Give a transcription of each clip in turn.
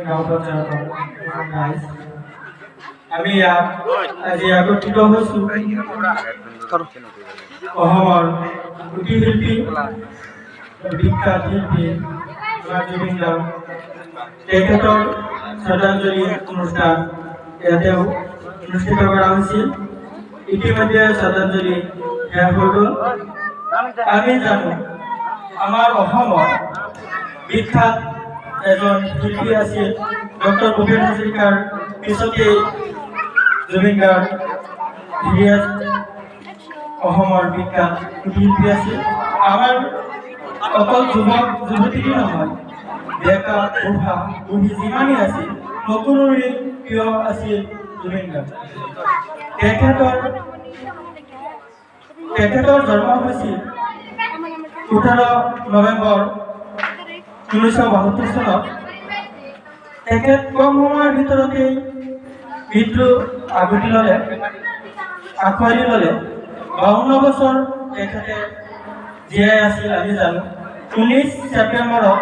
Morning guys আমি ইয়াত আজি একত্ৰিত হৈছোঁ অসমৰ কুটীৰ শিল্পী বিখ্যাত শিল্পী আমাৰ জুবিন দা তেখেতৰ শ্ৰদ্ধাঞ্জলি অনুষ্ঠান ইয়াতে অনুষ্ঠিত কৰা হৈছিল। ইতিমধ্যে শ্ৰদ্ধাঞ্জলি শেষ হৈ গ'ল। আমি জানো আমাৰ অসমৰ বিখ্যাত এজন শিল্পী আছিল ডক্টৰ ভূপেন হাজৰিকাৰ পিছতে জুবিন গাৰ্গ ধীৰেজ অসমৰ বিখ্যাত শিল্পী আছিল। আমাৰ অকল যুৱক যুৱতীটো নহয়, ডেকা বুঢ়া বুঢ়ী যিমানেই আছিল সকলোৰে প্ৰিয় আছিল জুবিন গাৰ্গ। তেখেতৰ জন্ম হৈছিল 18 নৱেম্বৰ 1972 চনত। তেখেত কম সময়ৰ ভিতৰতে মৃত্যু আঁকোৱালি ল'লে। 52 বছৰ তেখেতে জীয়াই আছিল। আমি জানো 19 ছেপ্টেম্বৰত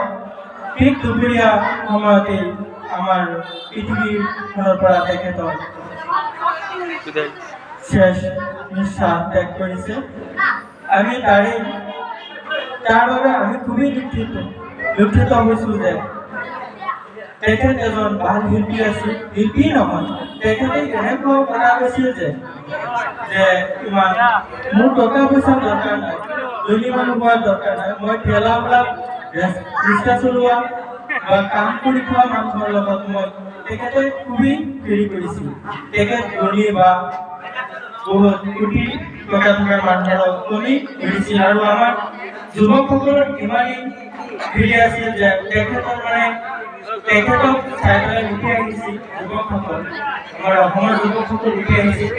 ঠিক দুপৰীয়া সময়তে আমাৰ পৃথিৱীখনৰ পৰা তেখেতৰ শেষ নিশ্বাস ত্যাগ কৰিছে। আমি তাৰ বাবে আমি খুবেই দুঃখিত হৈছোঁ যে তেখেত এজন ভাল শিল্পী আছিল। শিল্পী নহয়, তেখেতে এনেকুৱা কথা কৈছিল যে ইমান মোৰ টকা পইচা দৰকাৰ নাই, ধনী মানুহ হোৱাৰ দৰকাৰ নাই, মই ঠেলা ৰিক্সা চলোৱা বা কাম কৰি খোৱা মানুহৰ লগত তেখেতে খুবেই হেৰি কৰিছিল। তেখেত ধনী বা বহুত কোটি টকা থকা মানুহৰ লগত কমি ঘূৰিছিল আৰু আমাৰ যুৱকসকলৰ ইমানেই হেৰি আছিল যে তেখেতক চাই পেলাই উঠি আহিছিল যুৱকসকল, আমাৰ অসমৰ যুৱকসকল উঠি আহিছিল।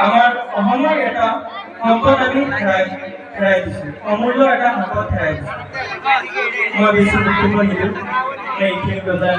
আমাৰ অসমৰ এটা সম্পদ আমি হেৰাই দিছোঁ, অমূল্য এটা সম্পদ হেৰাই দিছোঁ। মই বেছি বক্তব্য নিদিওঁ, এইখিনি বজাই